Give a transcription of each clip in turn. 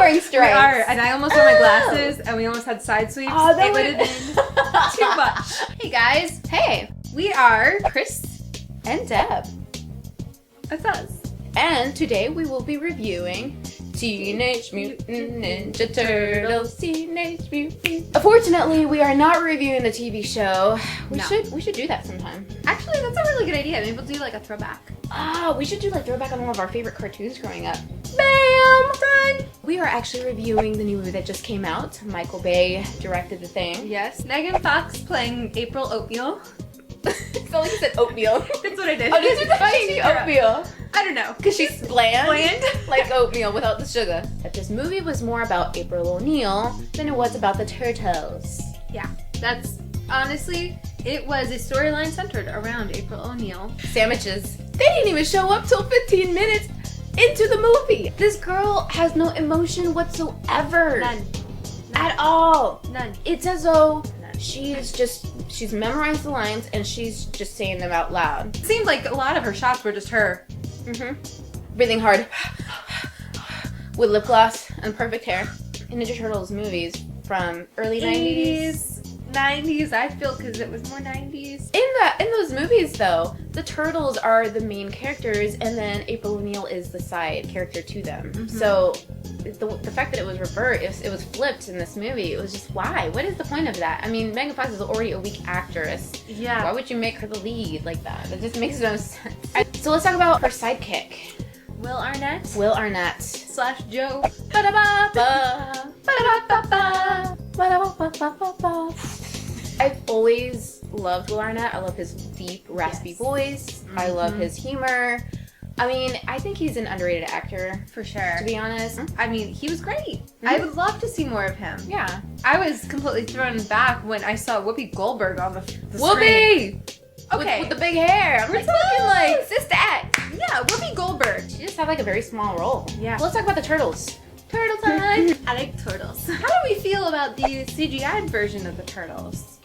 wearing stripes. We are, and I almost wore my glasses, and we almost had side sweeps. Oh, that it would have been too much. Hey guys, Hey, we are Chris and Deb. That's us. And today we will be reviewing Teenage Mutant Ninja Turtles. Teenage Mutant. Unfortunately, we are not reviewing the TV show. We should do that sometime. Actually, that's a really good idea. Maybe we'll do like a throwback. Ah, we should do like throwback on one of our favorite cartoons growing up. Bam! Done! We are actually reviewing the new movie that just came out. Michael Bay directed the thing. Yes, Megan Fox playing April Oatmeal. It felt like you said oatmeal. That's what I did. Oh, did you say oatmeal? I don't know. Because she's bland. Bland? Like oatmeal without the sugar. That this movie was more about April O'Neil than it was about the Turtles. Yeah, that's honestly, it was a storyline centered around April O'Neil. Sandwiches. They didn't even show up till 15 minutes into the movie. This girl has no emotion whatsoever. None. At all. None. It's as though she's memorized the lines and she's just saying them out loud. It seemed like a lot of her shots were just her. Breathing hard. With lip gloss and perfect hair. Ninja Turtles movies from early 90s. 90s, I feel, because it was more 90s. In those movies, though, the Turtles are the main characters, and then April O'Neil is the side character to them. So the fact that it was reversed, it was flipped in this movie, it was just, why? What is the point of that? I mean, Megan Fox is already a weak actress. Yeah. Why would you make her the lead like that? It just makes no sense. So let's talk about her sidekick. Will Arnett. / Joe. Ba-da-ba-ba. Ba-da-ba-ba-ba. Ba-da-ba-ba-ba-ba. I've always loved Will Arnett. I love his deep, raspy voice. I love his humor. I mean, I think he's an underrated actor. For sure. To be honest. I mean, he was great. I would love to see more of him. Yeah. I was completely thrown back when I saw Whoopi Goldberg on the screen. Whoopi! Okay. With the big hair. I'm We're like, looking like, talking Sister Act. Yeah, Whoopi Goldberg. She just had like a very small role. Yeah. Well, let's talk about the Turtles. Turtle time. I like turtles. How do we feel about the CGI version of the Turtles?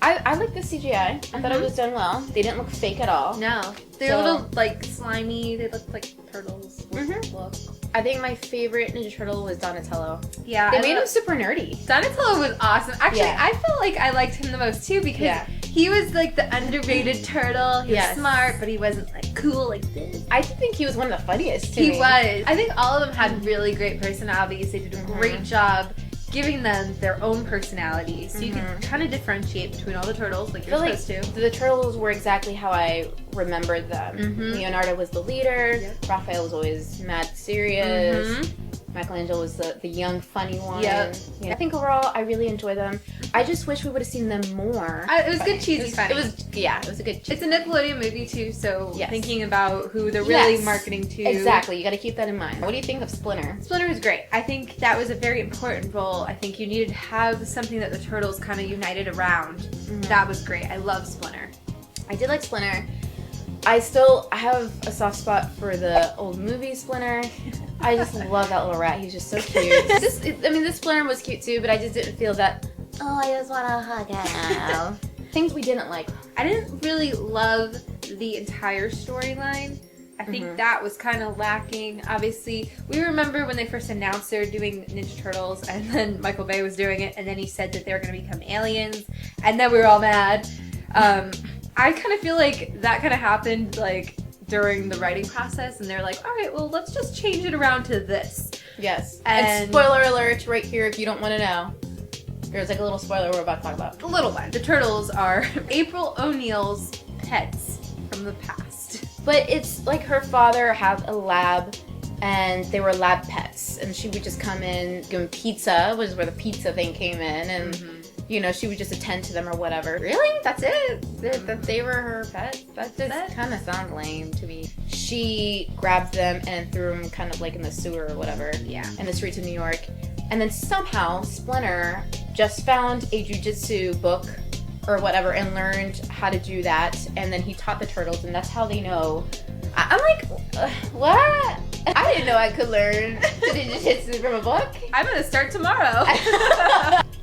I like the CGI. I thought it was done well. They didn't look fake at all. No. They're a little, like, slimy. They look like turtles. Look. I think my favorite Ninja Turtle was Donatello. Yeah. They made him super nerdy. Donatello was awesome. Actually, Yeah. I felt like I liked him the most, too, because he was, like, the underrated turtle. He was smart, but he wasn't, like, cool like this. I think he was one of the funniest, too. He was. I think all of them had really great personalities. They did a great job giving them their own personalities, so you could kind of differentiate between all the turtles, like you're supposed to. The Turtles were exactly how I remembered them. Leonardo was the leader. Raphael was always mad serious. Michelangelo was the young, funny one. Yep. You know, I think overall, I really enjoy them. I just wish we would have seen them more. It was good, cheesy, funny. It was a good. It's a Nickelodeon movie too, so thinking about who they're really marketing to. Exactly, you got to keep that in mind. What do you think of Splinter? Splinter was great. I think that was a very important role. I think you needed to have something that the Turtles kind of united around. That was great. I love Splinter. I did like Splinter. I have a soft spot for the old movie Splinter. I just love that little rat. He's just so cute. This Splinter was cute too, but I just didn't feel that, oh, I just want to hug him. Things we didn't like. I didn't really love the entire storyline. I think that was kind of lacking. Obviously, we remember when they first announced they were doing Ninja Turtles, and then Michael Bay was doing it, and then he said that they were going to become aliens, and then we were all mad. I kind of feel like that kind of happened, like, during the writing process, and they're like, all right, well, let's just change it around to this. Yes. And spoiler alert right here if you don't want to know. There's like a little spoiler we're about to talk about. A little one. The Turtles are April O'Neil's pets from the past. But it's like her father had a lab, and they were lab pets, and she would just come in, give them pizza, which is where the pizza thing came in, and you know, she would just attend to them or whatever. Really? That's it? That they were her pets? That just kind of sounds lame to me. She grabbed them and threw them kind of like in the sewer or whatever. Yeah. In the streets of New York. And then somehow Splinter just found a jujitsu book or whatever and learned how to do that. And then he taught the turtles, and that's how they know. I'm like, what? I didn't know I could learn to do jujitsu from a book. I'm gonna start tomorrow.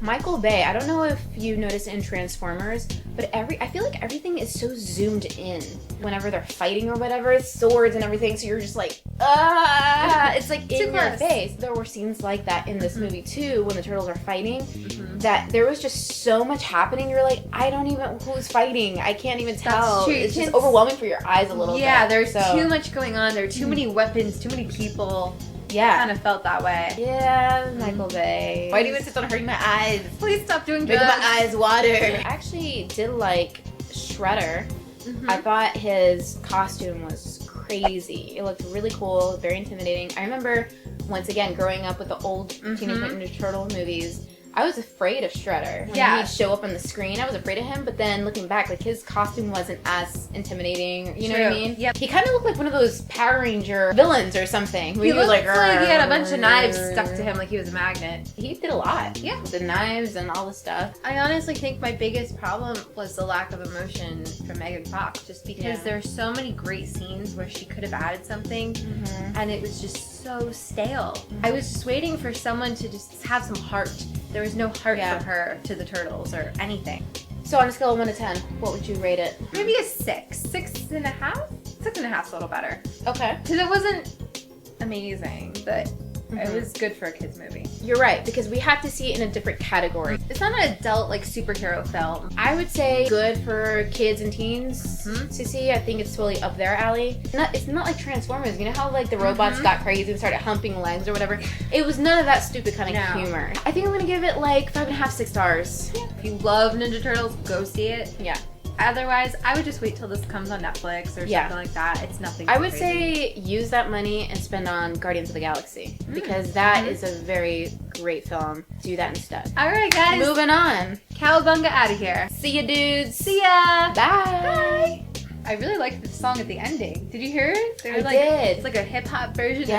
Michael Bay, I don't know if you noticed in Transformers, but I feel like everything is so zoomed in. Whenever they're fighting or whatever, swords and everything, so you're just like, ah! It's like in your face. There were scenes like that in this movie too, when the turtles are fighting, that there was just so much happening. You're like, I don't even, who's fighting? I can't even tell. That's true. It's just overwhelming for your eyes a little bit. Yeah, there's too much going on. There are too many weapons, too many people. Yeah. Kind of felt that way. Yeah, Michael Bay. Why do you insist on hurting my eyes? Please stop doing drugs. Making my eyes water. I actually did like Shredder. I thought his costume was crazy. It looked really cool, very intimidating. I remember, once again, growing up with the old Teenage Mutant Ninja Turtle movies, I was afraid of Shredder. When he'd show up on the screen, I was afraid of him, but then looking back, like, his costume wasn't as intimidating, you know what I mean? Yep. He kind of looked like one of those Power Ranger villains or something. He looked like he had a bunch of knives stuck to him like he was a magnet. He did a lot. Yeah. With the knives and all the stuff. I honestly think my biggest problem was the lack of emotion from Megan Fox, just because there are so many great scenes where she could have added something, and it was just so stale. I was just waiting for someone to just have some heart. There was no heart from her to the turtles or anything. So on a scale of 1 to 10, what would you rate it? Maybe a 6. 6.5? 6.5 is a little better. Okay. Because it wasn't amazing, but it was good for a kid's movie. You're right, because we have to see it in a different category. It's not an adult, like, superhero film. I would say good for kids and teens to see. I think it's totally up their alley. It's not like Transformers. You know how, like, the robots got crazy and started humping legs or whatever? It was none of that stupid kind of humor. I think I'm going to give it, like, 5.5, 6 stars. Yeah. If you love Ninja Turtles, go see it. Yeah. Otherwise, I would just wait till this comes on Netflix or something like that. It's nothing I would say use that money and spend on Guardians of the Galaxy, because that is a very great film. Do that instead. All right, guys. Moving on. Cowabunga out of here. See ya, dudes. See ya. Bye. I really liked the song at the ending. Did you hear it? I did. It's like a hip-hop version of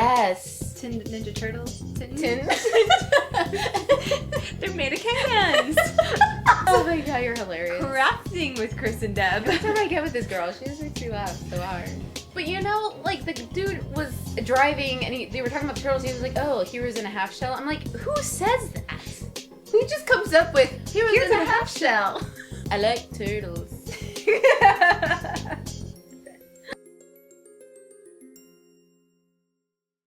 Tin Ninja Turtles. Tin. They're made of cans. Oh my god, you're hilarious. Crafting with Chris and Deb. Every time I get with this girl, she just makes me laugh so hard. But you know, like, the dude was driving and they were talking about the turtles. He was like, oh, heroes in a half shell. I'm like, who says that? Who just comes up with heroes in a half shell? I like turtles.